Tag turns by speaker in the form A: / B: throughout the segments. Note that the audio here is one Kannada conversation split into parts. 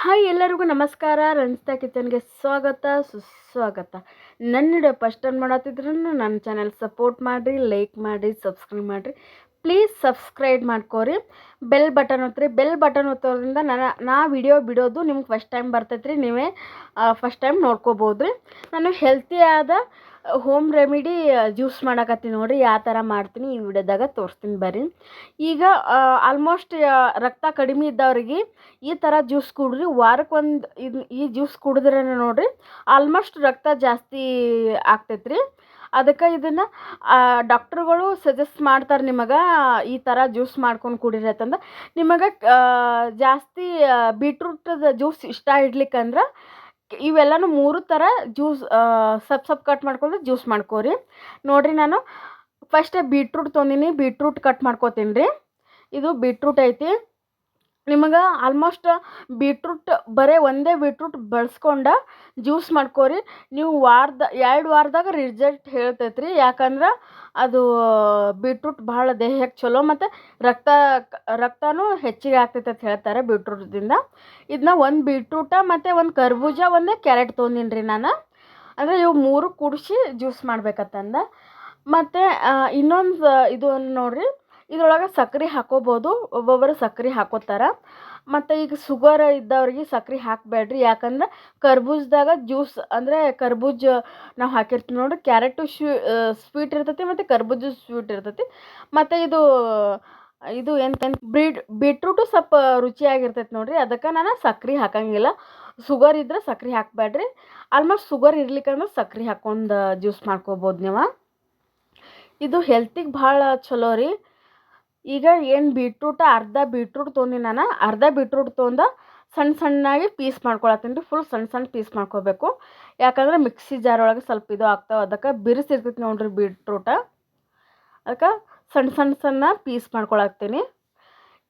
A: ಹಾಯ್ ಎಲ್ಲರಿಗೂ ನಮಸ್ಕಾರ. ರಂಜಿತಾ ಕಿಚನ್ಗೆ ಸ್ವಾಗತ ಸುಸ್ವಾಗತ. ನನ್ನ ವಿಡಿಯೋ ಫಸ್ಟ್ ಟೈಮ್ ಮಾಡತ್ತಿದ್ರು ನನ್ನ ಚಾನೆಲ್ ಸಪೋರ್ಟ್ ಮಾಡಿರಿ, ಲೈಕ್ ಮಾಡಿರಿ, ಸಬ್ಸ್ಕ್ರೈಬ್ ಮಾಡಿರಿ. ಪ್ಲೀಸ್ ಸಬ್ಸ್ಕ್ರೈಬ್ ಮಾಡ್ಕೋರಿ, ಬೆಲ್ ಬಟನ್ ಒತ್ತಿರಿ. ಬೆಲ್ ಬಟನ್ ಒತ್ತೋದ್ರಿಂದ ನಾ ವಿಡಿಯೋ ಬಿಡೋದು ನಿಮ್ಗೆ ಫಸ್ಟ್ ಟೈಮ್ ಬರ್ತೈತ್ರಿ. ನೀವೇ ಫಸ್ಟ್ ಟೈಮ್ ನೋಡ್ಕೋಬೋದು ರೀ. ನಾನು ಹೆಲ್ತಿಯಾದ ಹೋಮ್ ರೆಮಿಡಿ ಜ್ಯೂಸ್ ಮಾಡಕತ್ತೀನಿ ನೋಡಿರಿ. ಯಾವ ಥರ ಮಾಡ್ತೀನಿ ಈ ವಿಡಿಯೋದಾಗ ತೋರಿಸ್ತೀನಿ ಬರ್ರಿ. ಈಗ ಆಲ್ಮೋಸ್ಟ್ ರಕ್ತ ಕಡಿಮೆ ಇದ್ದವ್ರಿಗೆ ಈ ಥರ ಜ್ಯೂಸ್ ಕುಡ್ರಿ. ವಾರಕ್ಕೊಂದು ಈ ಜ್ಯೂಸ್ ಕುಡಿದ್ರೆ ನೋಡಿರಿ ಆಲ್ಮೋಸ್ಟ್ ರಕ್ತ ಜಾಸ್ತಿ ಆಗ್ತೈತ್ರಿ. ಅದಕ್ಕೆ ಇದನ್ನು ಡಾಕ್ಟ್ರುಗಳು ಸಜೆಸ್ಟ್ ಮಾಡ್ತಾರೆ ನಿಮಗೆ ಈ ಥರ ಜ್ಯೂಸ್ ಮಾಡ್ಕೊಂಡು ಕುಡೀರಿ ಅಂತಂದು. ನಿಮಗೆ ಜಾಸ್ತಿ ಬೀಟ್ರೂಟದ ಜ್ಯೂಸ್ ಇಷ್ಟ ಇಡ್ಲಿಕ್ಕಂದ್ರೆ ಇವೆಲ್ಲನೂ 3 ಥರ ಜ್ಯೂಸ್ ಸಪ್ ಕಟ್ ಮಾಡ್ಕೊಂಡು ಜ್ಯೂಸ್ ಮಾಡ್ಕೋರಿ. ನೋಡಿರಿ, ನಾನು ಫಸ್ಟ್ ಬೀಟ್ರೂಟ್ ತೊಗೊಂಡಿನಿ. ಬೀಟ್ರೂಟ್ ಕಟ್ ಮಾಡ್ಕೋತೀನಿ ರೀ. ಇದು ಬೀಟ್ರೂಟ್ ಐತಿ. ನಿಮಗೆ ಆಲ್ಮೋಸ್ಟ್ ಬೀಟ್ರೂಟ್ ಒಂದೇ ಬೀಟ್ರೂಟ್ ಬಳಸ್ಕೊಂಡು ಜ್ಯೂಸ್ ಮಾಡ್ಕೋರಿ. ನೀವು 2 ವಾರದಾಗ ರಿಸಲ್ಟ್ ಹೇಳ್ತೈತ್ರಿ. ಯಾಕಂದ್ರೆ ಅದು ಬೀಟ್ರೂಟ್ ಭಾಳ ದೇಹಕ್ಕೆ ಚಲೋ ಮತ್ತು ರಕ್ತನೂ ಹೆಚ್ಚಿಗೆ ಆಗ್ತೈತೆ ಅಂತ ಹೇಳ್ತಾರೆ ಬೀಟ್ರೂಟ್ದಿಂದ. ಇದನ್ನ ಒಂದು ಬೀಟ್ರೂಟ ಮತ್ತು ಒಂದು ಕರ್ಬೂಜ, ಒಂದು ಕ್ಯಾರೆಟ್ ತೊಗೊಂಡಿನಿ ರೀ ನಾನು. ಅಂದರೆ ಇವು 3 ಕೂಡಿಸಿ ಜ್ಯೂಸ್ ಮಾಡ್ಬೇಕಂತಂದ. ಮತ್ತು ಇನ್ನೊಂದು ಇದು ನೋಡಿರಿ, ಇದ್ರೊಳಗೆ ಸಕ್ಕರೆ ಹಾಕೋಬೋದು. ಒಬ್ಬೊಬ್ಬರು ಸಕ್ಕರೆ ಹಾಕೋತಾರೆ. ಮತ್ತು ಈಗ ಶುಗರ್ ಇದ್ದವ್ರಿಗೆ ಸಕ್ಕರೆ ಹಾಕಬೇಡ್ರಿ. ಯಾಕಂದ್ರೆ ಕರ್ಬೂಜದಾಗ ಜ್ಯೂಸ್ ಅಂದರೆ ಕರ್ಬೂಜ ನಾವು ಹಾಕಿರ್ತೀವಿ ನೋಡಿರಿ. ಕ್ಯಾರೆಟು ಸ್ವೀಟ್ ಇರ್ತೈತಿ ಮತ್ತು ಕರ್ಬೂಜ ಸ್ವೀಟ್ ಇರ್ತೈತಿ. ಮತ್ತು ಇದು ಬೀಟ್ರೂಟು ಸ್ವಲ್ಪ ರುಚಿಯಾಗಿರ್ತೈತಿ ನೋಡಿರಿ. ಅದಕ್ಕೆ ನಾನು ಸಕ್ಕರೆ ಹಾಕಂಗಿಲ್ಲ. ಶುಗರ್ ಇದ್ರೆ ಸಕ್ಕರೆ ಹಾಕಬೇಡ್ರಿ. ಆಲ್ಮೋಸ್ಟ್ ಶುಗರ್ ಇರ್ಲಿಕ್ಕಂದ್ರೆ ಸಕ್ಕರೆ ಹಾಕ್ಕೊಂಡು ಜ್ಯೂಸ್ ಮಾಡ್ಕೋಬೋದು ನೀವು. ಇದು ಹೆಲ್ತಿಗೆ ಭಾಳ ಚಲೋ ರೀ. ಈಗ ಏನು ಅರ್ಧ ಬೀಟ್ರೂಟ್ ತೊಗೊಂಡು ನಾನು ಅರ್ಧ ಬೀಟ್ರೂಟ್ ತೊಗೊಂಡು ಸಣ್ಣಾಗಿ ಪೀಸ್ ಮಾಡ್ಕೊಳತ್ತೀನಿ ರೀ. ಫುಲ್ ಸಣ್ಣ ಪೀಸ್ ಮಾಡ್ಕೋಬೇಕು. ಯಾಕಂದ್ರೆ ಮಿಕ್ಸಿ ಜಾರ್ ಒಳಗೆ ಸ್ವಲ್ಪ ಇದು ಆಗ್ತಾವೆ. ಅದಕ್ಕೆ ಬಿರುಸಿರ್ತೈತಿ ನೋಡಿರಿ ಬೀಟ್ರೂಟ. ಅದಕ್ಕೆ ಸಣ್ಣ ಪೀಸ್ ಮಾಡ್ಕೊಳತ್ತೀನಿ.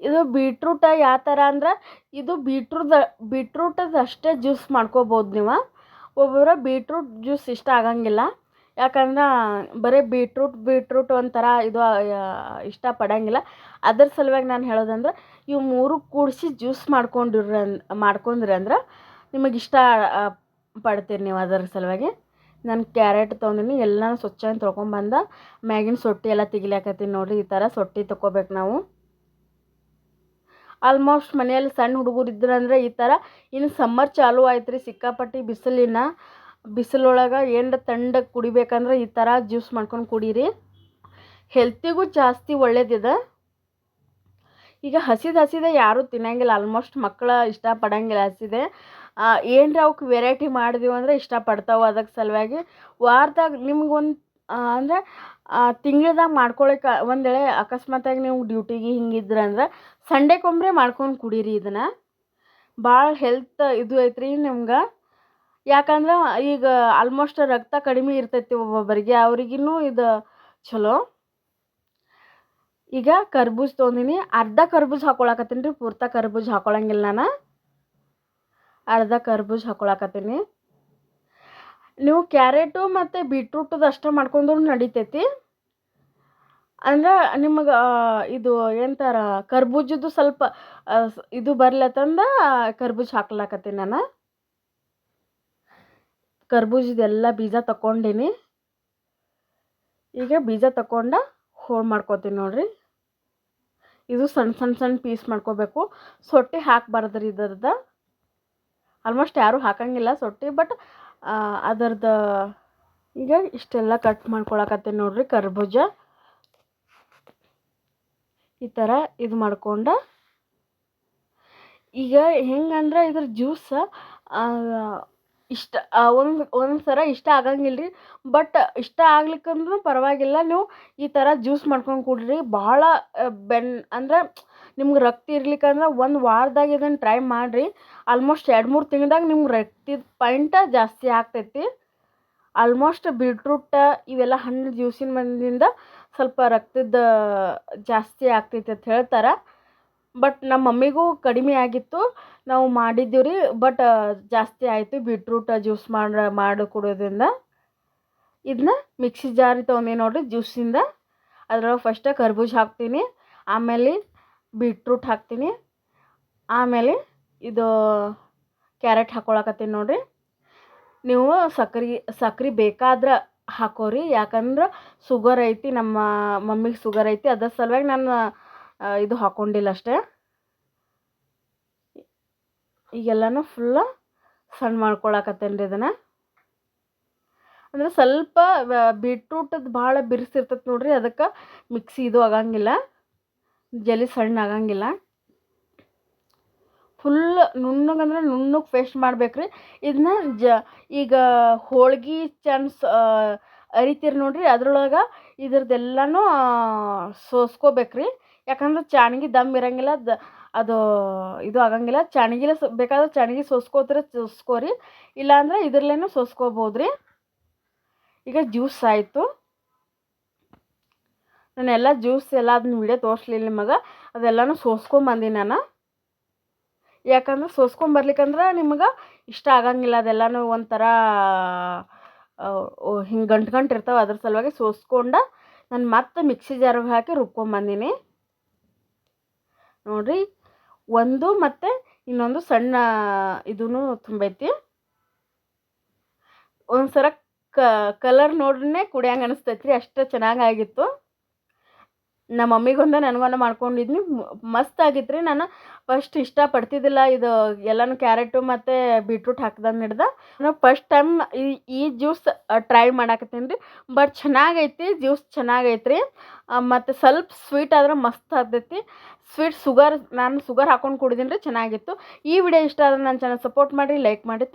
A: ಇದು ಬೀಟ್ರೂಟ ಯಾವ ಥರ ಅಂದ್ರೆ ಇದು ಬೀಟ್ರೂಟದ ಅಷ್ಟೇ ಜ್ಯೂಸ್ ಮಾಡ್ಕೋಬೋದು ನೀವು. ಒಬ್ಬೊಬ್ಬರು ಬೀಟ್ರೂಟ್ ಜ್ಯೂಸ್ ಇಷ್ಟ ಆಗಂಗಿಲ್ಲ. ಯಾಕಂದ್ರೆ ಬರೀ ಬೀಟ್ರೂಟ್ ಒಂಥರ ಇದು ಇಷ್ಟಪಡಂಗಿಲ್ಲ. ಅದ್ರ ಸಲುವಾಗಿ ನಾನು ಹೇಳೋದಂದ್ರೆ ಇವು 3 ಕೂಡಿಸಿ ಜ್ಯೂಸ್ ಮಾಡ್ಕೊಂಡ್ರಿ ಅಂದ್ರೆ ನಿಮಗೆ ಇಷ್ಟ ಪಡ್ತೀರಿ ನೀವು. ಅದರ ಸಲುವಾಗಿ ನಾನು ಕ್ಯಾರೆಟ್ ತೊಗೊಂಡಿನಿ. ಎಲ್ಲನೂ ಸ್ವಚ್ಛ ತೊಳ್ಕೊಂಬಂದ ಮ್ಯಾಗಿನ ಸೊಟ್ಟಿ ಎಲ್ಲ ತೆಗಿಲಾಕತ್ತೀನಿ ನೋಡಿರಿ. ಈ ಥರ ಸೊಟ್ಟಿ ತೊಗೋಬೇಕು ನಾವು. ಆಲ್ಮೋಸ್ಟ್ ಮನೆಯಲ್ಲಿ ಸಣ್ಣ ಹುಡುಗರು ಇದ್ರಂದ್ರೆ ಈ ಥರ. ಇನ್ನು ಸಮ್ಮರ್ ಚಾಲೂ ಆಯ್ತು ರೀ. ಸಿಕ್ಕಾಪಟ್ಟಿ ಬಿಸಿಲೊಳಗೆ ಏನರ ತಣ್ಣಗೆ ಕುಡಿಬೇಕಂದ್ರೆ ಈ ಥರ ಜ್ಯೂಸ್ ಮಾಡ್ಕೊಂಡು ಕುಡೀರಿ. ಹೆಲ್ತಿಗೂ ಜಾಸ್ತಿ ಒಳ್ಳೇದಿದೆ. ಈಗ ಹಸಿದೆ ಯಾರೂ ತಿನ್ನಂಗಿಲ್ಲ. ಆಲ್ಮೋಸ್ಟ್ ಮಕ್ಕಳು ಇಷ್ಟಪಡಂಗಿಲ್ಲ ಹಸಿದೆ. ಏನರ ಅವಕ್ಕೆ ವೆರೈಟಿ ಮಾಡಿದೀವಿ ಅಂದರೆ ಇಷ್ಟಪಡ್ತಾವೆ. ಅದಕ್ಕೆ ಸಲುವಾಗಿ ವಾರದಾಗ ನಿಮ್ಗೊಂದು ಅಂದರೆ ತಿಂಗ್ಳದಾಗ ಮಾಡ್ಕೊಳಕ್ಕೆ ಒಂದು ವೇಳೆ ಅಕಸ್ಮಾತಾಗಿ ನೀವು ಡ್ಯೂಟಿಗೆ ಹಿಂಗಿದ್ರಂದ್ರೆ ಸಂಡೇಗೊಮ್ಮೆ ಮಾಡ್ಕೊಂಡು ಕುಡೀರಿ. ಇದನ್ನು ಭಾಳ ಹೆಲ್ತ್ ಇದು ಐತ್ರಿ ನಿಮ್ಗೆ. ಯಾಕಂದ್ರೆ ಈಗ ಆಲ್ಮೋಸ್ಟ್ ರಕ್ತ ಕಡಿಮೆ ಇರ್ತೈತಿ ಒಬ್ಬೊಬ್ಬರಿಗೆ, ಅವ್ರಿಗೂ ಇದು ಚಲೋ. ಈಗ ಕರ್ಬೂಜ ತೊಗೊಂಡಿನಿ. ಅರ್ಧ ಕರ್ಬೂಜ ಹಾಕೊಳಕತ್ತೀನಿ ರೀ. ಪೂರ್ತಿ ಕರ್ಬೂಜ ಹಾಕೊಳಂಗಿಲ್ಲ ನಾನು. ಅರ್ಧ ಕರ್ಬೂಜ ಹಾಕೊಳಕತ್ತೀನಿ. ನೀವು ಕ್ಯಾರೆಟು ಮತ್ತು ಬೀಟ್ರೂಟದು ಅಷ್ಟೇ ಮಾಡ್ಕೊಂಡ್ರೂ ನಡಿತೈತಿ. ಅಂದ್ರೆ ನಿಮಗೆ ಇದು ಏನಂತಾರ ಕರ್ಬೂಜದ್ದು ಸ್ವಲ್ಪ ಇದು ಬರ್ಲತ್ತಂದ ಕರ್ಬೂಜ ಹಾಕ್ಲಾಕತ್ತೀನಿ ನಾನು. ಕರ್ಬೂಜದೆಲ್ಲ ಬೀಜ ತಗೊಂಡಿನಿ. ಈಗ ಬೀಜ ತಗೊಂಡು ಹೋಳು ಮಾಡ್ಕೋತೀನಿ ನೋಡಿರಿ. ಇದು ಸಣ್ಣ ಪೀಸ್ ಮಾಡ್ಕೋಬೇಕು. ಸೊಟ್ಟಿ ಹಾಕಬಾರ್ದ್ರಿ ಇದರದ್ದು. ಆಲ್ಮೋಸ್ಟ್ ಯಾರೂ ಹಾಕಂಗಿಲ್ಲ ಸೊಟ್ಟಿ. ಬಟ್ ಅದರದ್ದು ಈಗ ಇಷ್ಟೆಲ್ಲ ಕಟ್ ಮಾಡ್ಕೊಳಕತ್ತೀನಿ ನೋಡಿರಿ. ಕರ್ಬೂಜ ಈ ಥರ ಇದು ಮಾಡ್ಕೊಂಡು ಈಗ ಹೆಂಗಂದ್ರೆ ಇದ್ರ ಜ್ಯೂಸ್ ಒಂದು ಸಲ ಇಷ್ಟ ಆಗಂಗಿಲ್ಲ ರೀ. ಬಟ್ ಇಷ್ಟ ಆಗ್ಲಿಕ್ಕಂದ್ರೂ ಪರವಾಗಿಲ್ಲ. ನೀವು ಈ ಥರ ಜ್ಯೂಸ್ ಮಾಡ್ಕೊಂಡು ಕುಡ್ರಿ. ಭಾಳ ಅಂದ್ರೆ ನಿಮ್ಗೆ ರಕ್ತ ಇರ್ಲಿಕ್ಕಂದ್ರೆ 1 ವಾರದಾಗ ಇದನ್ನು ಟ್ರೈ ಮಾಡಿರಿ. ಆಲ್ಮೋಸ್ಟ್ 2-3 ತಿಂಗ್ಳದಾಗ ನಿಮ್ಗೆ ರಕ್ತದ ಪಾಯಿಂಟ ಜಾಸ್ತಿ ಆಗ್ತೈತಿ. ಆಲ್ಮೋಸ್ಟ್ ಬೀಟ್ರೂಟ್ ಇವೆಲ್ಲ ಹಣ್ಣು ಜ್ಯೂಸಿನ ಮಂದಿಂದ ಸ್ವಲ್ಪ ರಕ್ತದ ಜಾಸ್ತಿ ಆಗ್ತೈತಿ ಅಂತ ಹೇಳ್ತಾರೆ. ಬಟ್ ನಮ್ಮ ಮಮ್ಮಿಗೂ ಕಡಿಮೆ ಆಗಿತ್ತು. ನಾವು ಮಾಡಿದ್ದೀವಿ ರೀ. ಬಟ್ ಜಾಸ್ತಿ ಆಯಿತು ಬೀಟ್ರೂಟ್ ಜ್ಯೂಸ್ ಮಾಡಿ ಕುಡಿಯೋದ್ರಿಂದ. ಇದನ್ನ ಮಿಕ್ಸಿ ಜಾರಿ ತೊಗೊಂಡು ನೋಡಿರಿ ಜ್ಯೂಸಿಂದ. ಅದ್ರೊಳಗೆ ಫಸ್ಟ್ ಕರ್ಬೂಜ ಹಾಕ್ತೀನಿ, ಆಮೇಲೆ ಬೀಟ್ರೂಟ್ ಹಾಕ್ತೀನಿ, ಆಮೇಲೆ ಇದು ಕ್ಯಾರೆಟ್ ಹಾಕ್ಕೊಳಕತ್ತೀನಿ ನೋಡಿರಿ. ನೀವು ಸಕ್ರೆ ಬೇಕಾದ್ರೆ ಹಾಕೋರಿ, ಯಾಕಂದ್ರೆ ಶುಗರ್ ಐತಿ, ನಮ್ಮ ಮಮ್ಮಿಗೆ ಶುಗರ್ ಐತಿ, ಅದ್ರ ಸಲುವಾಗಿ ನಾನು ಇದು ಹಾಕ್ಕೊಂಡಿಲ್ಲ ಅಷ್ಟೇ. ಈಗೆಲ್ಲನೂ ಫುಲ್ಲ ಸಣ್ಣ ಮಾಡ್ಕೊಳಕತ್ತೇನೆ ರೀ ಇದನ್ನು. ಅಂದರೆ ಸ್ವಲ್ಪ ಬೀಟ್ರೂಟದ್ದು ಭಾಳ ಬಿರುಸಿರ್ತೈತೆ ನೋಡ್ರಿ, ಅದಕ್ಕೆ ಮಿಕ್ಸಿ ಇದು ಆಗಂಗಿಲ್ಲ, ಜಲ್ಲಿ ಸಣ್ಣ ಆಗಂಗಿಲ್ಲ. ಫುಲ್ ನುಣ್ಣಗಂದ್ರೆ ನುಣ್ಣಗೆ ಪೇಸ್ಟ್ ಮಾಡ್ಬೇಕ್ರಿ ಇದನ್ನ. ಈಗ ಹೋಳ್ಗೆ ಅರಿತೀರಿ ನೋಡ್ರಿ, ಅದ್ರೊಳಗೆ ಇದ್ರದ್ದೆಲ್ಲನೂ ಸೋಸ್ಕೋಬೇಕ್ರಿ. ಯಾಕಂದ್ರೆ ಚಾಣಿಗೆ ದಮ್ ಇರಂಗಿಲ್ಲ, ಅದು ಇದು ಆಗಂಗಿಲ್ಲ. ಚಾಣಿಗೆಲೆ ಬೇಕಾದ್ರೆ ಚಾಣಿಗೆ ಸೋಸ್ಕೋರಿ, ಇಲ್ಲಾಂದ್ರೆ ಇದ್ರಲ್ಲೇನೂ ಸೋಸ್ಕೋಬೋದ್ರಿ. ಈಗ ಜ್ಯೂಸ್ ಆಯಿತು. ನಾನೆಲ್ಲ ಜ್ಯೂಸ್ ಎಲ್ಲ ಅದನ್ನ ವಿಡಿಯೋ ತೋರಿಸ್ಲಿಲ್ಲ ನಿಮಗೆ, ಅದೆಲ್ಲನೂ ಸೋಸ್ಕೊಂಬಂದಿ ನಾನು. ಯಾಕಂದ್ರೆ ಸೋಸ್ಕೊಂಬರ್ಲಿಕ್ಕಂದ್ರೆ ನಿಮ್ಗೆ ಇಷ್ಟ ಆಗಂಗಿಲ್ಲ, ಅದೆಲ್ಲನೂ ಒಂಥರ ಹಿಂಗೆ ಗಂಟು ಇರ್ತಾವೆ. ಅದ್ರ ಸಲುವಾಗಿ ಸೋಸ್ಕೊಂಡು ನಾನು ಮತ್ತೆ ಮಿಕ್ಸಿ ಜಾರಿಗೆ ಹಾಕಿ ರುಬ್ಕೊಂಬಂದಿನಿ ನೋಡಿರಿ. ಒಂದು ಮತ್ತು ಇನ್ನೊಂದು ಸಣ್ಣ ಇದೂ ತುಂಬೈತಿ. ಒಂದ್ಸಲ ಕಲರ್ ನೋಡ್ರೇ ಕುಡಿಯಂಗೆ ಅನಿಸ್ತೈತ್ರಿ, ಅಷ್ಟು ಚೆನ್ನಾಗಾಗಿತ್ತು. ನಮ್ಮ ಮಮ್ಮಿಗೊಂದು ನನಗೊಂದು ಮಾಡ್ಕೊಂಡಿದ್ನಿ, ಮಸ್ತ್ ಆಗಿತ್ತು ರೀ. ನಾನು ಫಸ್ಟ್ ಇಷ್ಟಪಡ್ತಿದ್ದಿಲ್ಲ ಇದು ಎಲ್ಲನೂ ಕ್ಯಾರೆಟು ಮತ್ತು ಬೀಟ್ರೂಟ್ ಹಾಕ್ದಂಗೆ ಹಿಡ್ದು. ನಾನು ಫಸ್ಟ್ ಟೈಮ್ ಈ ಜ್ಯೂಸ್ ಟ್ರೈ ಮಾಡಾಕತ್ತೀನಿ ರೀ. ಬಟ್ ಚೆನ್ನಾಗೈತಿ, ಜ್ಯೂಸ್ ಚೆನ್ನಾಗೈತೆ ರೀ. ಮತ್ತು ಸ್ವಲ್ಪ ಸ್ವೀಟ್ ಆದ್ರೆ ಮಸ್ತ್ ಆಗ್ತೈತಿ. ನಾನು ಶುಗರ್ ಹಾಕ್ಕೊಂಡು ಕುಡಿದೀನಿ ರೀ, ಚೆನ್ನಾಗಿತ್ತು. ಈ ವಿಡಿಯೋ ಇಷ್ಟ ಆದರೆ ನನ್ನ ಚಾನಲ್ ಸಪೋರ್ಟ್ ಮಾಡಿರಿ, ಲೈಕ್ ಮಾಡಿ.